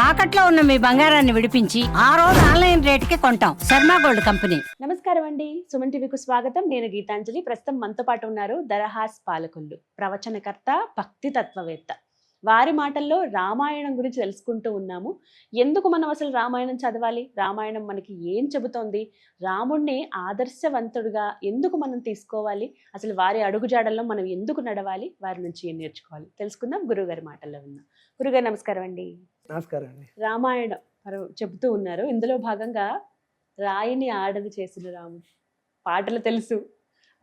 తాకట్లో ఉన్న మీ బంగారాన్ని విడిపించి ఆ రోజు ఆన్లైన్ రేటుకి కొంటాం. Sharma gold company. నమస్కారం అండి, సుమన్ టీవీకు స్వాగతం. నేను గీతాంజలి. ప్రస్తుతం మనతో పాటు ఉన్నారు దరహాస్ పాలకొల్లు, ప్రవచనకర్త, భక్తి తత్వవేత్త. వారి మాటల్లో రామాయణం గురించి తెలుసుకుంటూ ఉన్నాము. ఎందుకు మనం అసలు రామాయణం చదవాలి, రామాయణం మనకి ఏం చెబుతోంది, రాముడిని ఆదర్శవంతుడిగా ఎందుకు మనం తీసుకోవాలి, అసలు వారి అడుగుజాడల్లో మనం ఎందుకు నడవాలి, వారి నుంచి ఏం నేర్చుకోవాలి తెలుసుకుందాం. గురువుగారి మాటల్లో విన్నాం. గురుగారు నమస్కారం అండి. నమస్కారం అండి. రామాయణం చెబుతూ ఉన్నారు. ఇందులో భాగంగా రాయిని ఆడది చేసిన రాముడు పాటలు తెలుసు.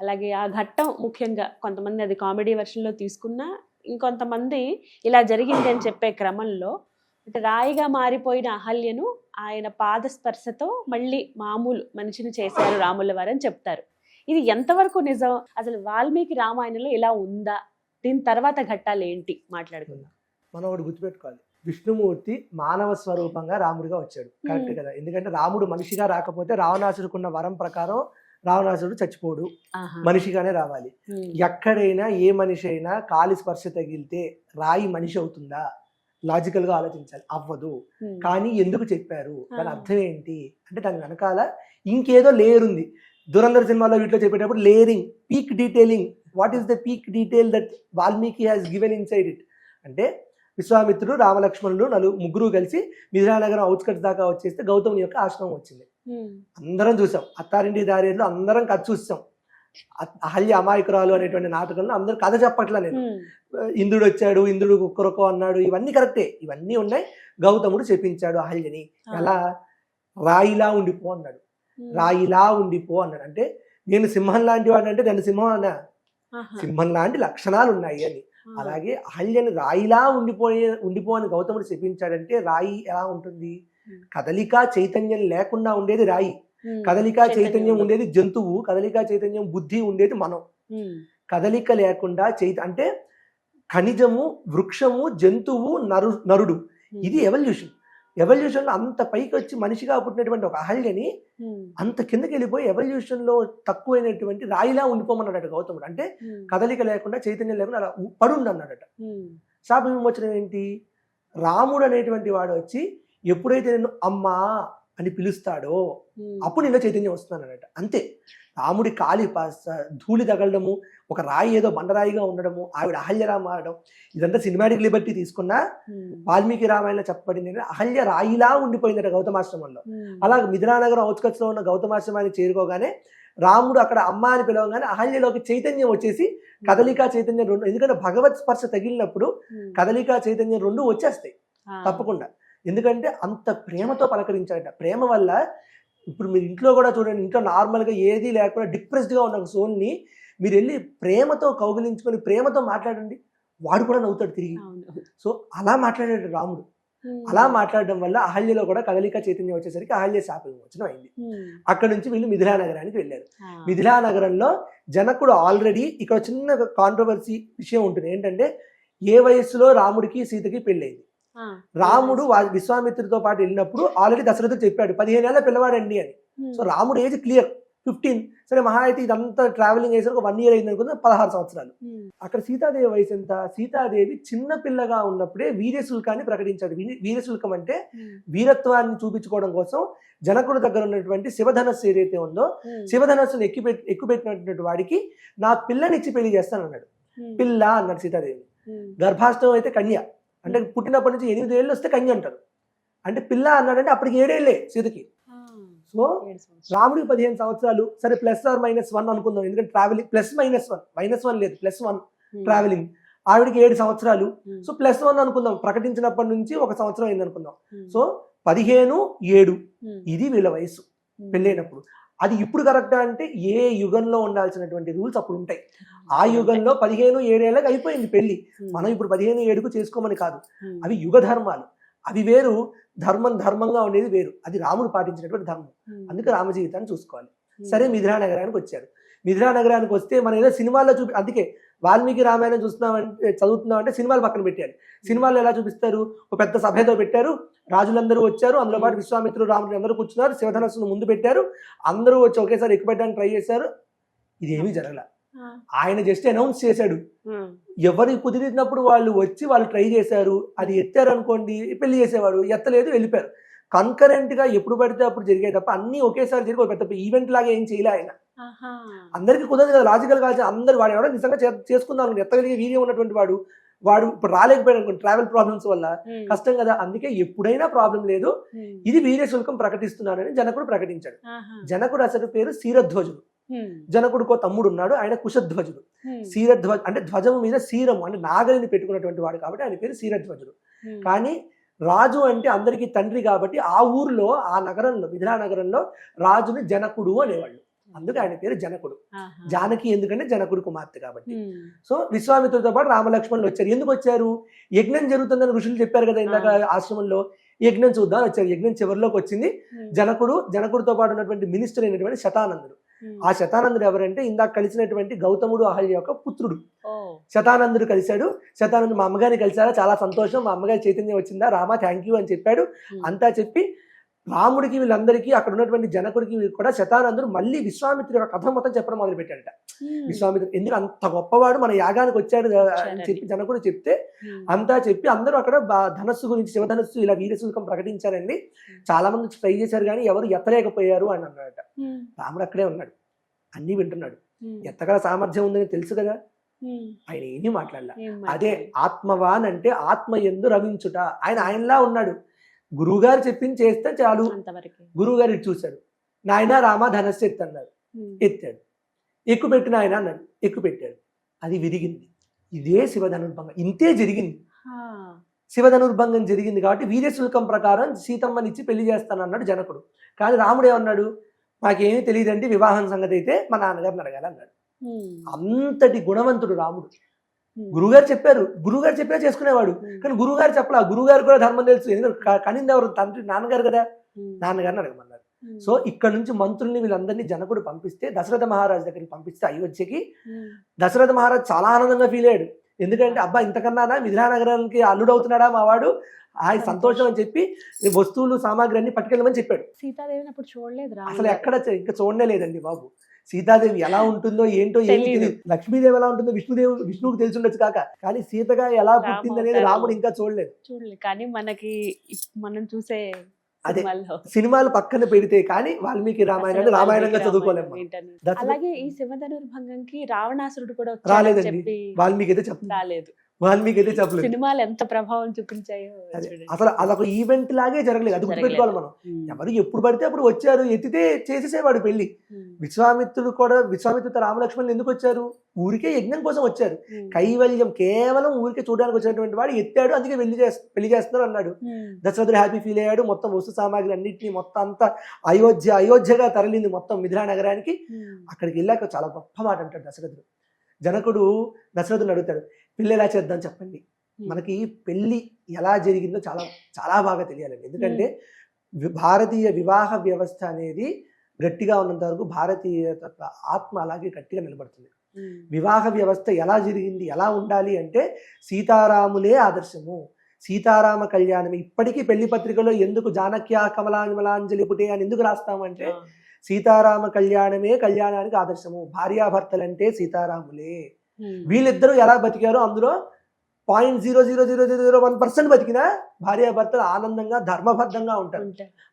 అలాగే ఆ ఘట్టం ముఖ్యంగా కొంతమంది అది కామెడీ వెర్షన్లో తీసుకున్నా, ఇంకొంతమంది ఇలా జరిగింది అని చెప్పే క్రమంలో అంటే రాయిగా మారిపోయిన అహల్యను ఆయన పాదస్పర్శతో మళ్ళీ మామూలు మనిషిని చేశారు రాముల వారు అని చెప్తారు. ఇది ఎంతవరకు నిజం? అసలు వాల్మీకి రామాయణంలో ఇలా ఉందా? దీని తర్వాత ఘట్టాలు ఏంటి మాట్లాడుకుందాం. మనం ఒకటి గుర్తుపెట్టుకోవాలి, విష్ణుమూర్తి మానవ స్వరూపంగా రాముడిగా వచ్చాడు. కరెక్ట్ కదా? ఎందుకంటే రాముడు మనిషిగా రాకపోతే రావణాసురుకున్న వరం ప్రకారం రావణాసురుడు చచ్చిపోడు, మనిషిగానే రావాలి. ఎక్కడైనా ఏ మనిషి అయినా కాలి స్పర్శ తగిలితే రాయి మనిషి అవుతుందా? లాజికల్ గా ఆలోచించాలి. అవ్వదు. కానీ ఎందుకు చెప్పారు, దాని అర్థం ఏంటి అంటే దాని వెనకాల ఇంకేదో లేయర్ ఉంది. దురంధర్ సినిమాలో వీటిలో చెప్పేటప్పుడు layering, peak detailing. What is the peak detail that Valmiki has given inside it అంటే విశ్వామిత్రుడు, రామలక్ష్మణులు ముగ్గురు కలిసి మిథిలానగరం అవుట్స్కట్స్ దాకా వచ్చేస్తే గౌతముని యొక్క ఆశ్రమం వచ్చింది. అందరం చూసాం. అత్తారింటి దారిలో అందరం కథ చూసాం. అహల్య అమాయకురాలు అనేటువంటి నాటకంలో అందరూ కథ చెప్పట్లా. నేను ఇంద్రుడు వచ్చాడు, ఇంద్రుడు కుక్కరొక్క అన్నాడు, ఇవన్నీ కరెక్టే, ఇవన్నీ ఉన్నాయి. గౌతముడు చెప్పించాడు అహల్యని ఎలా రాయిలా ఉండిపో అన్నాడు. రాయిలా ఉండిపో అన్నాడు అంటే నేను సింహం లాంటి వాడు అంటే దాని సింహం అన్నా, సింహం లాంటి లక్షణాలు ఉన్నాయి అని. అలాగే అహల్యని రాయిలా ఉండిపో అని గౌతముడు చెప్పించాడంటే రాయి ఎలా ఉంటుంది? కదలిక చైతన్యం లేకుండా ఉండేది రాయి, కదలిక చైతన్యం ఉండేది జంతువు, కదలిక చైతన్యం బుద్ధి ఉండేది మనం. కదలిక లేకుండా అంటే ఖనిజము, వృక్షము, జంతువు, నరుడు. ఇది ఎవల్యూషన్. ఎవల్యూషన్ లో అంత పైకి వచ్చి మనిషిగా పుట్టినటువంటి ఒక అహల్యని అంత కిందకి వెళ్ళిపోయి ఎవల్యూషన్ లో తక్కువైనటువంటి రాయిలా ఉండిపోమన్నాడట గౌతముడు. అంటే కదలిక లేకుండా చైతన్యం లేకుండా అలా పడుండి అన్నాడట. శాప విమోచనం ఏంటి? రాముడు అనేటువంటి వాడు వచ్చి ఎప్పుడైతే నేను అమ్మా అని పిలుస్తాడో అప్పుడు నిన్న చైతన్యం వస్తున్నాడట. అంతే. రాముడి కాలి ధూళి తగలడము, ఒక రాయి ఏదో బండరాయిగా ఉండడము, ఆవిడ అహల్యరా మారడం, ఇదంతా సినిమాటిక్ లిబర్టీ తీసుకున్నా వాల్మీకి రామాయణంలో చెప్పబడింది. అహల్య రాయిలా ఉండిపోయిందట గౌతమాశ్రమంలో. అలాగే మిథిలానగరం అవుట్స్కట్స్ లో ఉన్న గౌతమాశ్రమానికి చేరుకోగానే రాముడు అక్కడ అమ్మ అని పిలవగానే అహల్యలోకి చైతన్యం వచ్చేసి కదలికా చైతన్యం రెండు, ఎందుకంటే భగవత్ స్పర్శ తగిలినప్పుడు కదలికా చైతన్యం రెండు వచ్చేస్తాయి తప్పకుండా. ఎందుకంటే అంత ప్రేమతో పలకరించాడట. ప్రేమ వల్ల ఇప్పుడు మీరు ఇంట్లో కూడా చూడండి, ఇంట్లో నార్మల్గా ఏది లేకుండా డిప్రెస్డ్గా ఉన్న ఒక సోల్ని మీరు వెళ్ళి ప్రేమతో కౌగిలించుకొని ప్రేమతో మాట్లాడండి, వాడు కూడా నవ్వుతాడు తిరిగి. సో అలా మాట్లాడాడు రాముడు. అలా మాట్లాడడం వల్ల అహల్యలో కూడా కదలిక చైతన్యం వచ్చేసరికి అహల్య శాప విమోచనం అయింది. అక్కడ నుంచి వీళ్ళు మిథిలానగరానికి వెళ్ళారు. మిథిలానగరంలో జనకుడు ఆల్రెడీ, ఇక్కడ చిన్న కాంట్రవర్సీ విషయం ఉంటుంది ఏంటంటే, ఏ వయస్సులో రాముడికి సీతకి పెళ్ళైంది. రాముడు విశ్వామిత్రుడితో పాటు వెళ్ళినప్పుడు ఆల్రెడీ దశరథుడు చెప్పాడు 15 ఏళ్ల పిల్లవాడండి అని. సో రాముడు ఏజ్ క్లియర్ 15. సరే మహా అయితే ఇదంతా ట్రావెలింగ్ చేసిన 1 year అయింది అనుకుంటే 16 సంవత్సరాలు. అక్కడ సీతాదేవి వయసు ఎంత? సీతాదేవి చిన్న పిల్లగా ఉన్నప్పుడే వీర్యశుల్కాన్ని ప్రకటించాడు. వీర్యశుల్కం అంటే వీరత్వాన్ని చూపించుకోవడం కోసం జనకుడి దగ్గర ఉన్నటువంటి శివధనస్సు ఏదైతే ఉందో శివధనస్సును ఎక్కుపెట్టినటువంటి వాడికి నా పిల్లనిచ్చి పెళ్లి చేస్తాను అన్నాడు. పిల్ల అన్నాడు సీతాదేవి. గర్భాష్టం అయితే కన్య అంటే పుట్టినప్పటి నుంచి 8 ఏళ్ళు వస్తే కన్య అంటారు. అంటే పిల్ల అన్నాడంటే అప్పటికి 7 ఏళ్ళే సీతకి. సో రాముడికి 15 సంవత్సరాలు. సరే +or-1 అనుకుందాం, ఎందుకంటే ట్రావెలింగ్ +-1 లేదు, +1 ట్రావెలింగ్. ఆవిడికి 7 సంవత్సరాలు. సో +1 అనుకుందాం, ప్రకటించినప్పటి నుంచి 1 సంవత్సరం అయింది అనుకుందాం. సో 15, 7 ఇది వీళ్ళ వయసు పెళ్ళైనప్పుడు. అది ఇప్పుడు కరెక్టా అంటే ఏ యుగంలో ఉండాల్సినటువంటి రూల్స్ అప్పుడు ఉంటాయి. ఆ యుగంలో 15, 7 ఏళ్ళకి అయిపోయింది పెళ్లి. మనం ఇప్పుడు 15, 7కు చేసుకోమని కాదు. అవి యుగ ధర్మాలు, అవి వేరు. ధర్మంగా ఉండేది వేరు. అది రాముడు పాటించినటువంటి ధర్మం. అందుకే రామ జీవితాన్ని చూసుకోవాలి. సరే మిథిలానగరానికి వచ్చారు. మిథిలానగరానికి వస్తే మనం ఏదో సినిమాల్లో అందుకే వాల్మీకి రామాయణం చదువుతున్నామంటే సినిమాలు పక్కన పెట్టారు. సినిమాల్లో ఎలా చూపిస్తారు? ఒక పెద్ద సభేదో పెట్టారు, రాజులందరూ వచ్చారు, అందులో పాటు విశ్వామిత్రుడు, రాముడు అందరూ కూర్చున్నారు, శివధనస్సును ముందు పెట్టారు, అందరూ వచ్చి ఒకేసారి ఎక్కుపెట్టడానికి ట్రై చేశారు. ఇదేమీ జరగల. ఆయన జస్ట్ అనౌన్స్ చేశాడు, ఎవరు కుదిరినప్పుడు వాళ్ళు వచ్చి వాళ్ళు ట్రై చేశారు, అది ఎత్తారు అనుకోండి పెళ్లి చేసేవాడు, ఎత్తలేదు వెళ్ళిపోయారు. కన్కరెంట్ గా ఎప్పుడు పడితే అప్పుడు జరిగే తప్ప అన్ని ఒకేసారి జరిగి ఒక పెద్ద ఈవెంట్ లాగా ఏం చేయలే ఆయన. అందరికి కుదరదు కదా, లాజికల్ గా అందరు వాడు ఎవడో నిజంగా చేసుకుందాం ఎత్తగలిగే వీర్యం ఉన్నటువంటి వాడు ఇప్పుడు రాలేకపోయాడు అనుకోండి ట్రావెల్ ప్రాబ్లమ్స్ వల్ల కష్టం కదా. అందుకే ఎప్పుడైనా ప్రాబ్లం లేదు, ఇది వీర్య శుల్కం ప్రకటిస్తున్నానని జనకుడు ప్రకటించాడు. జనకుడు అసలు పేరు శీరధ్వజుడు. జనకుడికో తమ్ముడు ఉన్నాడు, ఆయన కుశధ్వజుడు. శీరధ్వజ అంటే ధ్వజము మీద శీరము అంటే నాగలిని పెట్టుకున్నటువంటి వాడు కాబట్టి ఆయన పేరు శీరధ్వజుడు. కానీ రాజు అంటే అందరికీ తండ్రి కాబట్టి ఆ ఊర్లో ఆ నగరంలో మిథిలా నగరంలో రాజుని జనకుడు అనేవాళ్ళు, అందుకే ఆయన పేరు జనకుడు. జానకి ఎందుకంటే జనకుడు కుమార్తె కాబట్టి. సో విశ్వామిత్రుడితో పాటు రామలక్ష్మణులు వచ్చారు. ఎందుకు వచ్చారు? యజ్ఞం జరుగుతుందని ఋషులు చెప్పారు కదా ఇందాక ఆశ్రమంలో, యజ్ఞం చూద్దాం వచ్చారు. యజ్ఞం చివరిలోకి వచ్చింది. జనకుడితో పాటు ఉన్నటువంటి మినిస్టర్ అయినటువంటి శతానందుడు. ఆ శతానందుడు ఎవరంటే ఇందాక కలిసినటువంటి గౌతముడు అహల్య యొక్క పుత్రుడు. శతానందుడు కలిశాడు. శతానందుడు మా అమ్మగారిని కలిశారా, చాలా సంతోషం, మా అమ్మగారి చైతన్యం వచ్చిందా, రామా థ్యాంక్ యూ అని చెప్పాడు. అంతా చెప్పి రాముడికి వీళ్ళందరికీ అక్కడ ఉన్నటువంటి జనకుడికి కూడా శతానందుడు మళ్ళీ విశ్వామిత్రుడి యొక్క కథ మొత్తం చెప్పడం మొదలు పెట్టాడట. విశ్వామిత్రుడు ఎందుకు అంత గొప్పవాడు మన యాగానికి వచ్చాడు అని చెప్పి జనకుడు చెప్తే అంతా చెప్పి అందరూ అక్కడ ధనస్సు గురించి శివధనస్సు ఇలా వీరశుల్కం ప్రకటించారండి. చాలా మంది ట్రై చేశారు కానీ ఎవరు ఎత్తలేకపోయారు అని అన్నాడట. రాముడు అక్కడే ఉన్నాడు, అన్ని వింటున్నాడు. ఎత్తగల సామర్థ్యం ఉందని తెలుసు కదా, ఆయన ఏమీ మాట్లాడలే. అదే ఆత్మవాన్ అంటే ఆత్మ యందు రవించుట. ఆయనలా ఉన్నాడు. గురువుగారు చెప్పింది చేస్తే చాలు. గురువుగారు ఇటు చూశాడు, నాయన రామ ధనస్సు ఎత్తన్నాడు, ఎత్తాడు. ఎక్కువ పెట్టిన ఆయన అన్నాడు, ఎక్కువ పెట్టాడు. అది విరిగింది. ఇదే శివధనుర్భంగం. ఇంతే జరిగింది. శివధనుర్భంగం జరిగింది కాబట్టి వీర్యశుల్కం ప్రకారం సీతమ్మనిచ్చి పెళ్లి చేస్తానన్నాడు జనకుడు. కానీ రాముడు ఏమన్నాడు, మాకేమీ తెలియదండి వివాహం సంగతి అయితే మా నాన్నగారిని అడగాలన్నాడు. అంతటి గుణవంతుడు రాముడు. గురువుగారు చెప్పారు, గురువుగారు చెప్పినా చేసుకునేవాడు. కానీ గురువుగారు చెప్పలా, గురువుగారు కూడా ధర్మం తెలుసు. ఎందుకంటే కనింది ఎవరు? తండ్రి, నాన్నగారు కదా, నాన్నగారిని అడగమన్నారు. సో ఇక్కడ నుంచి మంత్రుల్ని వీళ్ళందరినీ జనకుడు పంపిస్తే దశరథ మహారాజు దగ్గరికి పంపిస్తే అయోధ్యకి దశరథ మహారాజు చాలా ఆనందంగా ఫీల్ అయ్యాడు. ఎందుకంటే అబ్బా ఇంతకన్నా మిథిలా నగరానికి అల్లుడవుతున్నాడా మావాడు, ఆయన సంతోషం అని చెప్పి వస్తువులు సామాగ్రి అన్ని పట్టుకెళ్ళమని చెప్పాడు. సీతాదేవిని అప్పుడు చూడలేదు, అసలు ఎక్కడ ఇంకా చూడనే లేదండి బాబు. సీతాదేవి ఎలా ఉంటుందో ఏంటో ఏమి తెలియదు. లక్ష్మీదేవి ఎలా ఉంటుందో విష్ణువుకి తెలిసి ఉండొచ్చు కాక, కానీ సీతగా ఎలా పుట్టింది అనేది రాముడు ఇంకా చూడలేదు. కానీ మనకి మనం చూసే అదే సినిమాలు పక్కన పెడితే కానీ వాల్మీకి రామాయణాన్ని రామాయణంగా చదువుకోలేము. అలాగే ఈ శివధనుర్భంగంకి రావణాసురుడు కూడా రాలేదండి, వాల్మీకి అయితే చెప్పలేదు. వాల్మీకి అయితే చెప్పలేదు. సినిమాలు ఎంత ప్రభావం చూపించాయో అసలు అదొక ఈవెంట్ లాగే జరగలేదు. అది గుర్తుపెట్టుకోవాలి మనం. ఎవరు ఎప్పుడు పడితే అప్పుడు వచ్చారు, ఎత్తితే చేసేసేవాడు పెళ్లి. విశ్వామిత్రుడు రామలక్ష్మణులు ఎందుకు వచ్చారు? ఊరికే యజ్ఞం కోసం వచ్చారు. కైవల్యం కేవలం ఊరికే చూడడానికి వచ్చినటువంటి వాడు ఎత్తాడు, అందుకే పెళ్లి చేస్తున్నారు అన్నాడు. దశరథుడు హ్యాపీ ఫీల్ అయ్యాడు. మొత్తం వస్తు సామాగ్రి అన్నింటినీ మొత్తం అంతా అయోధ్యగా తరలింది మొత్తం మిథిలా నగరానికి. అక్కడికి వెళ్ళాక చాలా గొప్ప మాట అంటాడు దశరథుడు. దశరథుని అడుగుతాడు, పెళ్ళి ఎలా చేద్దాం చెప్పండి. మనకి పెళ్లి ఎలా జరిగిందో చాలా చాలా బాగా తెలియాలండి. ఎందుకంటే భారతీయ వివాహ వ్యవస్థ అనేది గట్టిగా ఉన్నంత వరకు భారతీయ ఆత్మ అలాగే గట్టిగా నిలబడుతుంది. వివాహ వ్యవస్థ ఎలా జరిగింది, ఎలా ఉండాలి అంటే సీతారాములే ఆదర్శము. సీతారామ కళ్యాణం ఇప్పటికీ పెళ్లి పత్రికలో ఎందుకు జానక్యా కమలాంజలి పుటే అని ఎందుకు రాస్తామంటే సీతారామ కళ్యాణమే కళ్యాణానికి ఆదర్శము. భార్యాభర్తలంటే సీతారాములే. వీళ్ళిద్దరూ ఎలా బతికారో అందులో 0.00001% బతికినా భార్యాభర్తలు ఆనందంగా ధర్మబద్ధంగా ఉంటారు.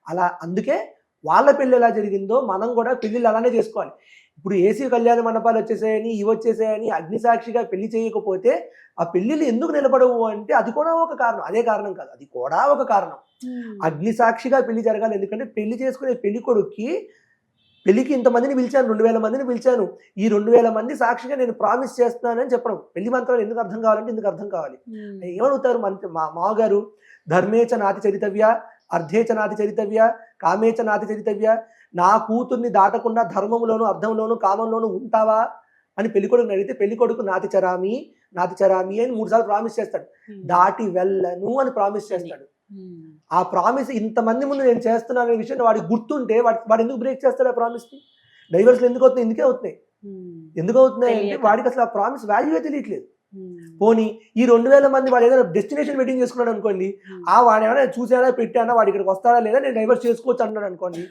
అలా అందుకే వాళ్ళ పెళ్ళి ఎలా జరిగిందో మనం కూడా పెళ్ళిళ్ళు అలానే చేసుకోవాలి. ఇప్పుడు ఏసీ కళ్యాణ మండపాలు వచ్చేసాయని ఇవి వచ్చేసాయని అగ్నిసాక్షిగా పెళ్లి చేయకపోతే ఆ పెళ్లిళ్ళు ఎందుకు నిలబడవు అంటే అది కూడా ఒక కారణం. అదే కారణం కాదు, అది కూడా ఒక కారణం. అగ్నిసాక్షిగా పెళ్లి జరగాలి. ఎందుకంటే పెళ్లి చేసుకునే పెళ్లి కొడుక్కి పెళ్లికి ఇంతమందిని పిలిచాను, 2000 మందిని పిలిచాను, ఈ 2000 మంది సాక్షిగా నేను ప్రామిస్ చేస్తున్నానని చెప్పడం. పెళ్లి మంత్రాలు ఎందుకు అర్థం కావాలంటే ఎందుకు అర్థం కావాలి. ఏమడుగుతారు మా మామగారు, ధర్మేచ నాతి చరితవ్య, అర్ధేచ నాతి చరితవ్య, కామేచ నాతి చరితవ్య, నా కూతుర్ని దాటకుండా ధర్మంలోను అర్థంలోను కామంలోను ఉంటావా అని పెళ్లికొడుకుని అడిగితే పెళ్లికొడుకు నాతి చరామి అని 3 సార్లు ప్రామిస్ చేస్తాడు. దాటి వెళ్ళను అని ప్రామిస్ చేస్తాడు. ఆ ప్రామిస్ ఇంతమంది ముందు నేను చేస్తున్నాను అనే విషయం వాడికి గుర్తుంటే వాడు ఎందుకు బ్రేక్ చేస్తాడు ఆ ప్రామిస్ ని? డైవర్స్లు ఎందుకు అవుతున్నాయి? ఎందుకు అవుతున్నాయి అంటే వాడికి అసలు ఆ ప్రామిస్ వాల్యూ తెలియట్లేదు. పోనీ ఈ 2000 మంది వాడు ఏదైనా డెస్టినేషన్ వెడ్డింగ్ చేసుకున్నాడు అనుకోండి, ఆ వాడు ఏమైనా చూసానా పెట్టానా వాడు ఇక్కడికి వస్తాడా లేదా నేను డైవర్స్ చేసుకోవచ్చు అన్నాడు అనుకోండి,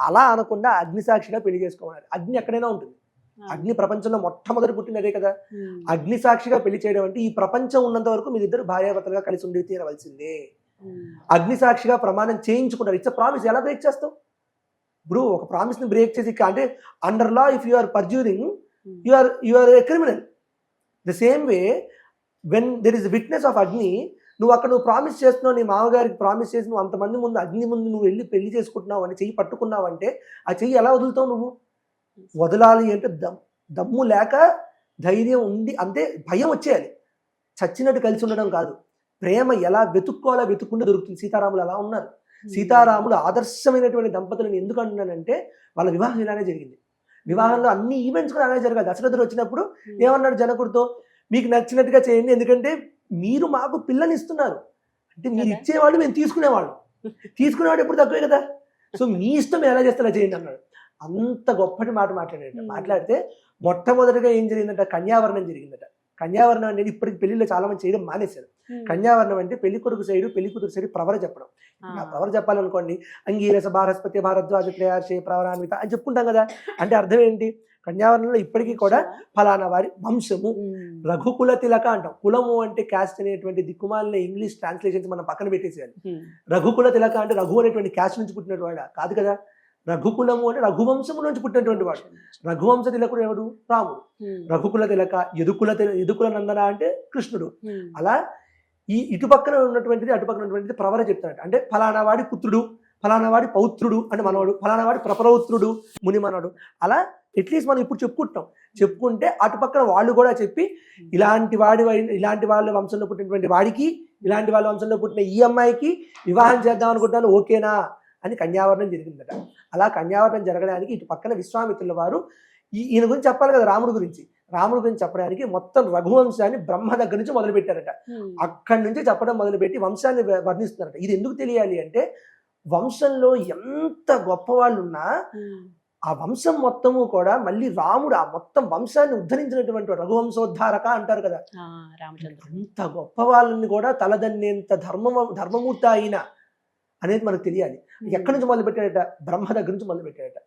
అలా అనకుండా అగ్నిసాక్షిగా పెళ్లి చేసుకోవాలి. అగ్ని ఎక్కడైనా ఉంటుంది, అగ్ని ప్రపంచంలో మొట్టమొదటి పుట్టినదే కదా. అగ్ని సాక్షిగా పెళ్లి చేయడం అంటే ఈ ప్రపంచం ఉన్నంత వరకు మీరిద్దరు భార్యాభర్తలుగా కలిసి ఉండి తీరవలసిందే. అగ్ని సాక్షిగా ప్రమాణం చేయించుకుంటారు. It's promise. ఎలా బ్రేక్ చేస్తావు బ్రో? ఒక ప్రామిస్ ని బ్రేక్ చేసి, అంటే under law if you are perjuring you are a criminal. The same way when there is witness of Agni, నువ్వు ప్రామిస్ చేస్తున్నావు, నీ మామగారికి ప్రామిస్ చేసి నువ్వు అంతమంది ముందు అగ్ని ముందు నువ్వు వెళ్ళి పెళ్లి చేసుకుంటున్నావు అని చెయ్యి పట్టుకున్నావు అంటే ఆ చెయ్యి ఎలా వదులుతావు నువ్వు? వదలాలి అంటే దమ్ము లేక ధైర్యం ఉండి, అంతే భయం వచ్చేయాలి. చచ్చినట్టు కలిసి ఉండడం కాదు. ప్రేమ ఎలా వెతుక్కోవాలా వెతుక్కుంటే దొరుకుతుంది. సీతారాములు అలా ఉన్నారు. సీతారాములు ఆదర్శమైనటువంటి దంపతులను ఎందుకు అంటున్నానంటే వాళ్ళ వివాహం ఇలానే జరిగింది. వివాహంలో అన్ని ఈవెంట్స్ కూడా అలానే జరగాలి. దశరథుడు వచ్చినప్పుడు ఏమన్నాడు జనకుడితో, మీకు నచ్చినట్టుగా చేయండి, ఎందుకంటే మీరు మాకు పిల్లని ఇస్తున్నారు, అంటే మీరు ఇచ్చేవాళ్ళు మేము తీసుకునేవాళ్ళు, తీసుకునేవాడు ఎప్పుడు తక్కువే కదా, సో మీ ఇష్టం ఎలా చేస్తారో చేయండి అన్నాడు. అంత గొప్పటి మాట మాట్లాడితే మొట్టమొదటిగా ఏం జరిగిందంట, కన్యావరణం జరిగిందట. కన్యావరణం అనేది ఇప్పటికి పెళ్లిలో చాలా మంది చేయడం మానేశారు. కన్యావరణం అంటే పెళ్లి కొడుకు సైడు పెళ్లి కూతురు సైడు ప్రవర చెప్పడం. ప్రవర చెప్పాలనుకోండి, అంగీరస భారస్పతి భారద్వాజ త్రయార్షే ప్రవరాన్విత అని చెప్పుకుంటాం కదా. అంటే అర్థం ఏంటి? కన్యావరణంలో ఇప్పటికీ కూడా ఫలానా వారి వంశము, రఘుకుల తిలక అంటాం. కులము అంటే క్యాస్ట్ అనేటువంటి దిక్కుమాలిన ఇంగ్లీష్ ట్రాన్స్లేషన్స్ మనం పక్కన పెట్టేసేయాలి. రఘుకుల తిలక అంటే రఘు అనేటువంటి క్యాస్ట్ నుంచి పుట్టినటువంటి వాడు కాదు కదా. రఘుకులము అంటే రఘువంశము నుంచి పుట్టినటువంటి వాడు. రఘువంశ తిలకుడు ఎవడు? రాముడు. రఘుకుల తిలక, యదుకుల నందన అంటే కృష్ణుడు. అలా ఈ ఇటుపక్కన ఉన్నటువంటిది అటుపక్కన ఉన్నటువంటిది ప్రవర చెప్తాడు. అంటే ఫలానా వాడి పుత్రుడు, ఫలానా వాడి పౌత్రుడు అంటే మనవాడు, ఫలానా వాడి ప్రపరౌత్రుడు ముని మనవాడు. అలా అట్లీస్ట్ మనం ఇప్పుడు చెప్పుకుంటే అటుపక్కన వాళ్ళు కూడా చెప్పి ఇలాంటి వాళ్ళ వంశంలో పుట్టినటువంటి వాడికి, ఇలాంటి వాళ్ళ వంశంలో పుట్టిన ఈ అమ్మాయికి వివాహం చేద్దాం అనుకుంటున్నాను, ఓకేనా అని కన్యావరణం జరిగిందట. అలా కన్యావరణం జరగడానికి ఇటు పక్కన విశ్వామిత్రుల వారు ఈయన గురించి చెప్పాలి కదా, రాముడి గురించి చెప్పడానికి మొత్తం రఘువంశాన్ని బ్రహ్మ దగ్గర నుంచి మొదలుపెట్టారట. అక్కడి నుంచి చెప్పడం మొదలుపెట్టి వంశాన్ని వర్ణిస్తున్నారట. ఇది ఎందుకు తెలియాలి అంటే, వంశంలో ఎంత గొప్ప వాళ్ళు ఉన్నా ఆ వంశం మొత్తము కూడా మళ్ళీ రాముడు ఆ మొత్తం వంశాన్ని ఉద్ధరించినటువంటి రఘువంశోద్ధారక అంటారు కదా. అంత గొప్ప వాళ్ళని కూడా తలదన్నేంత ధర్మమూర్తి అయిన అనేది మనకు తెలియాలి. ఎక్కడి నుంచి మొదలు పెట్టాడట? బ్రహ్మ దగ్గర నుంచి మొదలు పెట్టాడట.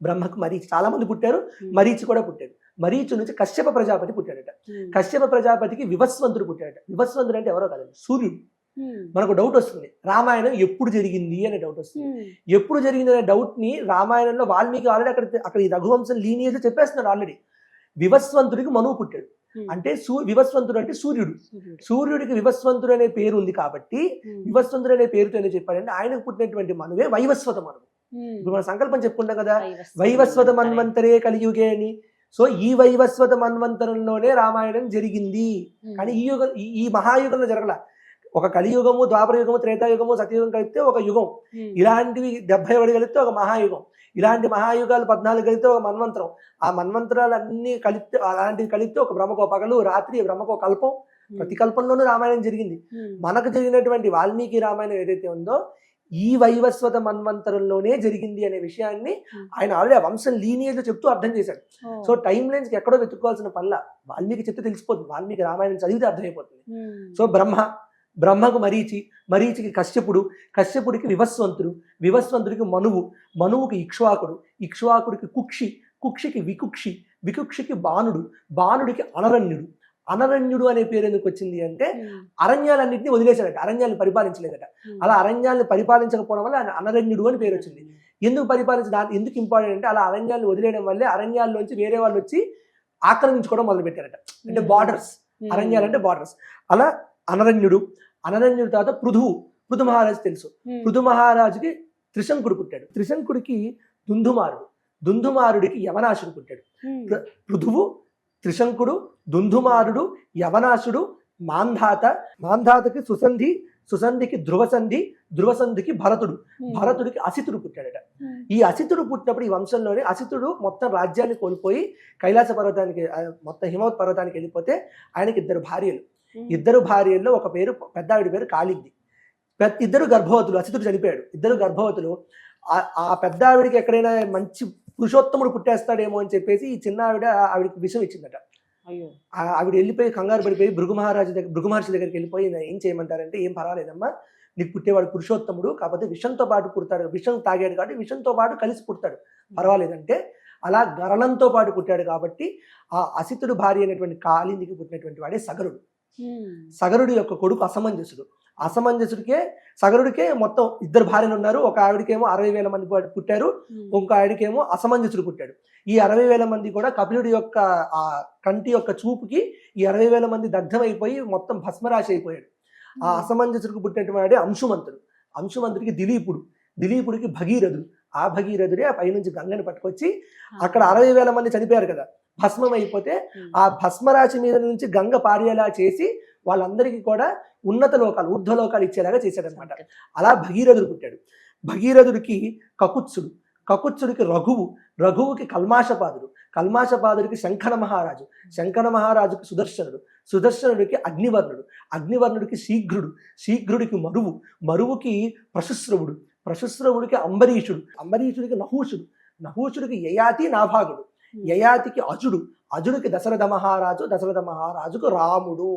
బ్రహ్మకు మరీచి, చాలా మంది పుట్టారు, మరీచి కూడా పుట్టాడు. మరీచి నుంచి కశ్యప ప్రజాపతి పుట్టాడట. కశ్యప ప్రజాపతికి వివస్వంతుడు పుట్టాడట. వివస్వంతుడు అంటే ఎవరో కాదండి, సూర్యుడు. మనకు డౌట్ వస్తుంది, రామాయణం ఎప్పుడు జరిగింది అనే డౌట్ వస్తుంది. ఎప్పుడు జరిగింది అనే డౌట్ ని రామాయణంలో వాల్మీకి ఆల్రెడీ అక్కడ ఈ రఘువంశం లీనియేజ్ చెప్పేస్తున్నాడు ఆల్రెడీ. వివస్వంతుడికి మనువు పుట్టాడు. అంటే వివస్వంతుడు అంటే సూర్యుడు. సూర్యుడికి వివస్వంతుడు అనే పేరు ఉంది కాబట్టి వివస్వంతుడు అనే పేరుతో ఏదో చెప్పాడంటే ఆయనకు పుట్టినటువంటి మనువే వైవస్వత మనువు. ఇప్పుడు మన సంకల్పం చెప్పుకుంటాం కదా, వైవస్వత మన్వంతరే కలియుగే అని. సో ఈ వైవస్వత మన్వంతరంలోనే రామాయణం జరిగింది. కానీ ఈ మహాయుగంలో జరగల. ఒక కలియుగము, ద్వాపర యుగము, త్రేతాయుగము, సత్యయుగం కలిపితే ఒక యుగం. ఇలాంటివి 70 కలిపితే ఒక మహాయుగం. ఇలాంటి మహాయుగాలు 14 కలిపితే ఒక మన్వంతరం. ఆ మన్వంతరాలన్నీ కలిపితే, అలాంటివి కలిపితే ఒక బ్రహ్మకో పగలు రాత్రి, బ్రహ్మకో కల్పం. ప్రతి కల్పంలోనూ రామాయణం జరిగింది. మనకు జరిగినటువంటి వాల్మీకి రామాయణం ఏదైతే ఉందో ఈ వైవస్వత మన్వంతరంలోనే జరిగింది అనే విషయాన్ని ఆయన ఆల్రెడీ ఆ వంశం లీనియేజ్ చెప్తూ అర్థం చేశాడు. సో టైం లైన్స్ ఎక్కడో వెతుక్కోవాల్సిన పనుల వాల్మీకి చెప్తే తెలిసిపోతుంది, వాల్మీకి రామాయణం చదివితే అర్థమైపోతుంది. సో బ్రహ్మకు మరీచికి కశ్యపుడు, కశ్యపుడికి వివస్వంతుడికి మనువుకి ఇక్ష్వాకుడికి కుక్షికి వికుక్షికి బాణుడికి అనరణ్యుడు అనే పేరు ఎందుకు వచ్చింది అంటే అరణ్యాలన్నింటినీ వదిలేశాడట, అరణ్యాలను పరిపాలించలేదట. అలా అరణ్యాలను పరిపాలించకపోవడం వల్ల ఆయన అనరణ్యుడు అని పేరు వచ్చింది. ఎందుకు ఇంపార్టెంట్ అంటే అలా అరణ్యాలను వదిలేయడం వల్లే అరణ్యాల్లోంచి వేరే వాళ్ళు వచ్చి ఆక్రమించుకోవడం మొదలు పెట్టారట. అంటే బార్డర్స్, అరణ్యాలంటే బార్డర్స్. అలా అనరణ్యుడు తర్వాత పృథు మహారాజు తెలుసు. పృథు మహారాజుకి త్రిశంకుడు పుట్టాడు. త్రిశంకుడికి దుందుమారుడికి యవనాశుడు పుట్టాడు. పృథువు, త్రిశంకుడు, దుందుమారుడు, యవనాశుడు, మాంధాతకి సుసంధికి ధ్రువసంధికి భరతుడికి అసితుడు పుట్టాడట. ఈ అసితుడు పుట్టినప్పుడు ఈ వంశంలోనే అసితుడు మొత్తం రాజ్యాన్ని కోల్పోయి కైలాస పర్వతానికి, మొత్తం హిమవత్ పర్వతానికి వెళ్ళిపోతే ఆయనకి ఇద్దరు భార్యల్లో ఒక పేరు, పెద్ద ఆవిడ పేరు కాళింది. ఇద్దరు గర్భవతులు, అసితుడు చనిపోయాడు. ఇద్దరు గర్భవతులు. ఆ పెద్ద ఆవిడికి ఎక్కడైనా మంచి పురుషోత్తముడు పుట్టేస్తాడేమో అని చెప్పేసి ఈ చిన్న ఆవిడకి విషం ఇచ్చిందట. ఆవిడ వెళ్ళిపోయి కంగారు పడిపోయి భృగు మహర్షి దగ్గరికి వెళ్ళిపోయి ఏం చేయమంటారంటే, ఏం పర్వాలేదమ్మా, నీకు పుట్టేవాడు పురుషోత్తముడు, కాకపోతే విషంతో పాటు పుడతాడు, విషం తాగాడు కాబట్టి విషంతో పాటు కలిసి పుడతాడు, పర్వాలేదంటే అలా గరణంతో పాటు పుట్టాడు కాబట్టి ఆ అసితుడు భార్య అయినటువంటి కాళిందికి పుట్టినటువంటి వాడే సగరుడు. సగరుడి యొక్క కొడుకు అసమంజసుడు. సగరుడికే మొత్తం 2 భార్యలు ఉన్నారు. ఒక ఆవిడకేమో 60,000 మంది పుట్టారు, ఇంకో ఆవిడకేమో అసమంజసుడు పుట్టాడు. ఈ 60,000 మంది కూడా కపిలుడి యొక్క ఆ కంటి యొక్క చూపుకి ఈ 60,000 మంది దగ్ధమైపోయి మొత్తం భస్మరాశి అయిపోయాడు. ఆ అసమంజసుడికి పుట్టినటువంటి వాడే అంశుమంతుడికి దిలీపుడికి భగీరథుడు. ఆ భగీరథుడే ఆ పైనుంచి గంగని పట్టుకొచ్చి అక్కడ 60,000 మంది చనిపోయారు కదా, భస్మం అయిపోతే ఆ భస్మరాశి మీద నుంచి గంగ పారేలా చేసి వాళ్ళందరికీ కూడా ఉన్నత లోకాలు, ఊర్ధ్వలోకాలు ఇచ్చేలాగా చేశాడనమాట. అలా భగీరథుడు పుట్టాడు. భగీరథుడికి కకుత్సుడికి రఘువుకి కల్మాషపాదుడికి శంఖన మహారాజుకి సుదర్శనుడికి అగ్నివర్ణుడికి శీఘ్రుడికి మరువుకి ప్రశుశ్రవుడికి అంబరీషుడికి నహూషుడికి యయాతి నాభాగుడు, యయాతికి అజుడికి దశరథ మహారాజుకు రాముడు.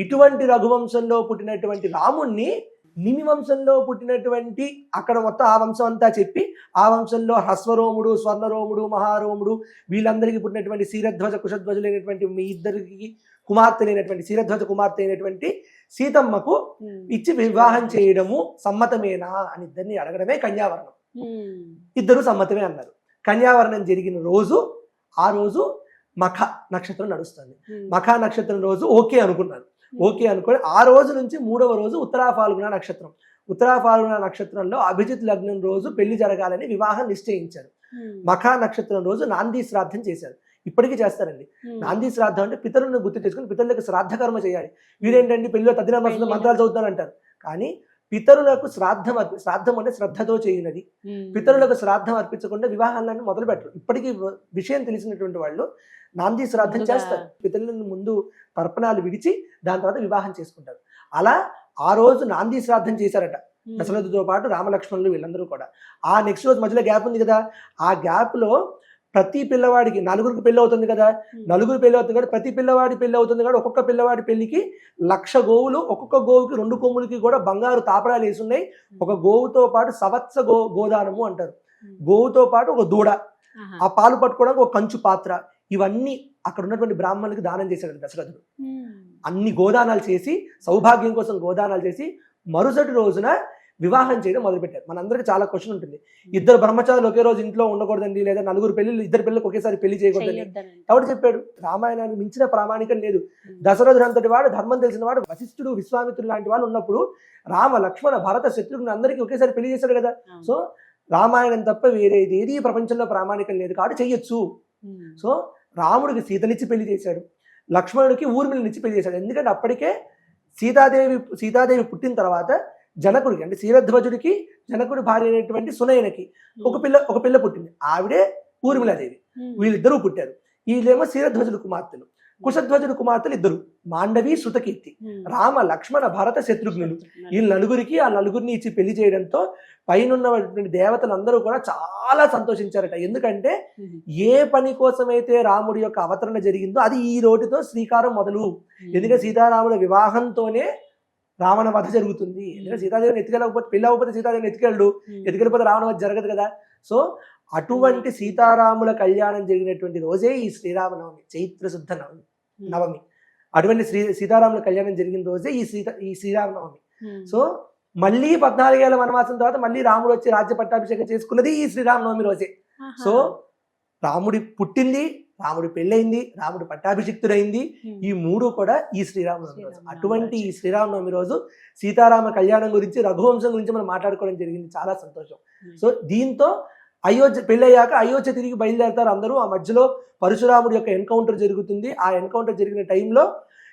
ఇటువంటి రఘువంశంలో పుట్టినటువంటి రాముణ్ణి నిమి వంశంలో పుట్టినటువంటి అక్కడ మొత్తం ఆ వంశం అంతా చెప్పి ఆ వంశంలో హస్వరోముడు, స్వర్ణరోముడు, మహారోముడు వీళ్ళందరికీ పుట్టినటువంటి క్షీరధ్వజ కుశధ్వజులైనటువంటి మీ ఇద్దరికి కుమార్తెలైనటువంటి క్షీరధ్వజ కుమార్తె అయినటువంటి సీతమ్మకు ఇచ్చి వివాహం చేయడము సమ్మతమేనా అని ఇద్దరిని అడగడమే కన్యావరణం. ఇద్దరు సమ్మతమే అన్నారు. కన్యావరణం జరిగిన రోజు ఆ రోజు మఖ నక్షత్రం నడుస్తుంది. మఖ నక్షత్రం రోజు ఓకే అనుకున్నాను. ఆ రోజు నుంచి 3వ రోజు ఉత్తరా ఫాల్గుణ నక్షత్రంలో అభిజిత్ లగ్నం రోజు పెళ్లి జరగాలని వివాహం నిశ్చయించారు. మఖ నక్షత్రం రోజు నాంది శ్రాద్ధం చేశారు. ఇప్పటికీ చేస్తారండి. నాంది శ్రాద్ధం అంటే పితరులను గుర్తు తెచ్చుకుని పితరులకు శ్రాద్ధ కర్మ చేయాలి. వీరేంటండి పెళ్లిలో తదిన మంత్రాలు చదువుతానంటారు. కానీ పితరులకు శ్రాద్ధం అంటే శ్రద్ధతో చేయనది. పితరులకు శ్రాద్ధం అర్పించకుండా వివాహాలను మొదలు పెట్టరు. ఇప్పటికీ విషయం తెలిసినటువంటి వాళ్ళు నాంది శ్రాద్ధం చేస్తారు. పితరులను ముందు తర్పణాలు విడిచి దాని తర్వాత వివాహం చేసుకుంటారు. అలా ఆ రోజు నాంది శ్రాద్ధం చేశారట దశరథుతో పాటు రామలక్ష్మణులు వీళ్ళందరూ కూడా. ఆ నెక్స్ట్ రోజు మధ్యలో గ్యాప్ ఉంది కదా, ఆ గ్యాప్ లో ప్రతి పిల్లవాడికి 4 పెళ్లి అవుతుంది కదా, 4 పెళ్లి అవుతుంది కదా, ప్రతి పిల్లవాడి పెళ్లి అవుతుంది కదా, ఒక్కొక్క పిల్లవాడి పెళ్లికి 1,00,000 గోవులు, ఒక్కొక్క గోవుకి 2 కొమ్ములకి కూడా బంగారు తాపడాలు వేసి ఉన్నాయి. ఒక గోవుతో పాటు సవత్స గోదానము అంటారు. గోవుతో పాటు ఒక దూడ, ఆ పాలు పట్టుకోవడానికి ఒక కంచు పాత్ర, ఇవన్నీ అక్కడ ఉన్నటువంటి బ్రాహ్మణులకి దానం చేశాడు దశరథుడు. అన్ని గోదానాలు చేసి, సౌభాగ్యం కోసం గోదానాలు చేసి మరుసటి రోజున వివాహం చేయడం మొదలుపెట్టారు. మనందరికీ చాలా క్వశ్చన్ ఉంటుంది, 2 బ్రహ్మచారులు ఒకే రోజు ఇంట్లో ఉండకూడదండి, లేదా 4 పెళ్లిళ్ళు 2 పిల్లలకు ఒకేసారి పెళ్లి చేయకూడదని ఎవరు చెప్పాడు? రామాయణాన్ని మించిన ప్రామాణికం లేదు. దశరథుడు అంతటి వాడు, ధర్మం తెలిసిన వాడు, వశిష్ఠుడు, విశ్వామిత్రుడు లాంటి వాళ్ళు ఉన్నప్పుడు రామ, లక్ష్మణ, భరత, శత్రుఘ్నుని అందరికీ ఒకేసారి పెళ్లి చేశాడు కదా. సో రామాయణం తప్ప వేరేది ఏది ప్రపంచంలో ప్రామాణికం లేదు కాబట్టి చెయ్యొచ్చు. సో రాముడికి సీతనిచ్చి పెళ్లి చేశాడు, లక్ష్మణుడికి ఊర్మిళనిచ్చి పెళ్లి చేశాడు. ఎందుకంటే అప్పటికే సీతాదేవి పుట్టిన తర్వాత జనకుడికి అంటే క్షీరధ్వజుడికి జనకుడి భార్య అయినటువంటి సునయనకి ఒక పిల్ల పుట్టింది. ఆవిడే ఊర్మిళాదేవి. వీళ్ళిద్దరూ పుట్టారు. వీళ్ళేమో క్షీరధ్వజుడు కుమార్తెలు. కుశధ్వజుడు కుమార్తెలు 2, మాండవి, శృతకీర్తి. రామ, లక్ష్మణ, భరత, శత్రుఘ్నులు ఈ 4కి ఆ 4ని ఇచ్చి పెళ్లి చేయడంతో పైనున్నటువంటి దేవతలందరూ కూడా చాలా సంతోషించారట. ఎందుకంటే ఏ పని కోసమైతే రాముడి యొక్క అవతరణ జరిగిందో అది ఈ రోజుతో శ్రీకారం మొదలు. ఎందుకంటే సీతారాముల వివాహంతోనే రావణ వధ జరుగుతుంది. ఎందుకంటే సీతాదేవిని ఎత్తుకెళ్ళకపోతే, పెళ్ళి అవ్వకపోతే సీతాదేవిని ఎత్తుకెళ్ళిపోతే రావణ వధ జరగదు కదా. సో అటువంటి సీతారాముల కళ్యాణం జరిగినటువంటి రోజే ఈ శ్రీరామనవమి, చైత్ర శుద్ధ నవమి. అటువంటి సీతారాముల కళ్యాణం జరిగిన రోజే ఈ శ్రీరామనవమి. సో మళ్ళీ 14 ఏళ్ల వనవాసం తర్వాత మళ్ళీ రాముడు వచ్చి రాజ్య పట్టాభిషేకం చేసుకున్నది ఈ శ్రీరామనవమి రోజే. సో రాముడి పుట్టింది, రాముడి పెళ్ళయింది, రాముడు పట్టాభిషిక్తుడైంది, ఈ 3 కూడా ఈ శ్రీరామనవమి రోజు. అటువంటి ఈ శ్రీరామనవమి రోజు సీతారామ కళ్యాణం గురించి, రఘువంశం గురించి మనం మాట్లాడుకోవడం జరిగింది. చాలా సంతోషం. సో దీంతో అయోధ్య పెళ్ళయ్యాక అయోధ్య తిరిగి బయలుదేరతారు అందరూ. ఆ మధ్యలో పరశురాముడి యొక్క ఎన్కౌంటర్ జరుగుతుంది. ఆ ఎన్కౌంటర్ జరిగిన టైంలో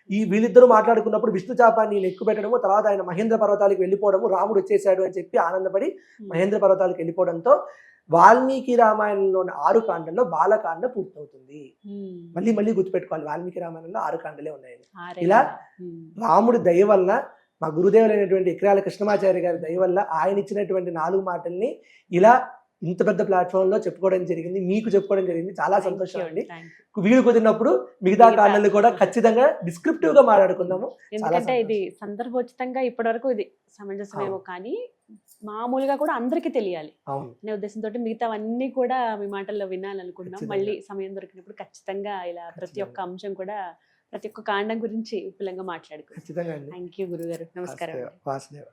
ఈ వీళ్ళిద్దరూ మాట్లాడుకున్నప్పుడు విష్ణు చాపాన్ని ఎక్కువ పెట్టడము, తర్వాత ఆయన మహేంద్ర పర్వతాలకు వెళ్ళిపోవడము, రాముడు వచ్చేసాడు అని చెప్పి ఆనందపడి మహేంద్ర పర్వతాలకు వెళ్ళిపోవడంతో వాల్మీకి రామాయణంలోని 6 కాండల్లో బాలకాండ పూర్తవుతుంది. మళ్ళీ గుర్తుపెట్టుకోవాలి, వాల్మీకి రామాయణంలో 6 కాండలే ఉన్నాయని. ఇలా రాముడి దయ వల్ల, మా గురుదేవులైనటువంటి ఎక్రాల కృష్ణమాచార్య గారి దయ వల్ల ఆయన ఇచ్చినటువంటి 4 మాటల్ని ఇలా ఇంత పెద్ద ప్లాట్ఫామ్ లో చెప్పుకోవడం జరిగింది, మీకు చెప్పుకోవడం జరిగింది. చాలా సంతోషం అండి. Thank you. వీలు కుదిరినప్పుడు మిగతా కారణాలు కూడా ఖచ్చితంగా డిస్క్రిప్టివ్ గా మాట్లాడుకుందాము. ఎందుకంటే ఇది సందర్భోచితంగా ఇప్పటివరకు ఇది సమంజసమేమో, కానీ మామూలుగా కూడా అందరికీ తెలియాలి అవును, అనే ఉద్దేశంతో మిగతావన్నీ కూడా మీ మాటల్లో వినాలనుకున్నాం. ఖచ్చితంగా. మళ్ళీ సమయం దొరికినప్పుడు ఖచ్చితంగా ఇలా ప్రతి ఒక్క అంశం కూడా, ప్రతి ఒక్క కాండం గురించి విపులంగా మాట్లాడుకుంటాం. ఖచ్చితంగా అండి. థ్యాంక్ యూ గురుగారు. నమస్కారం. వాసుదేవ.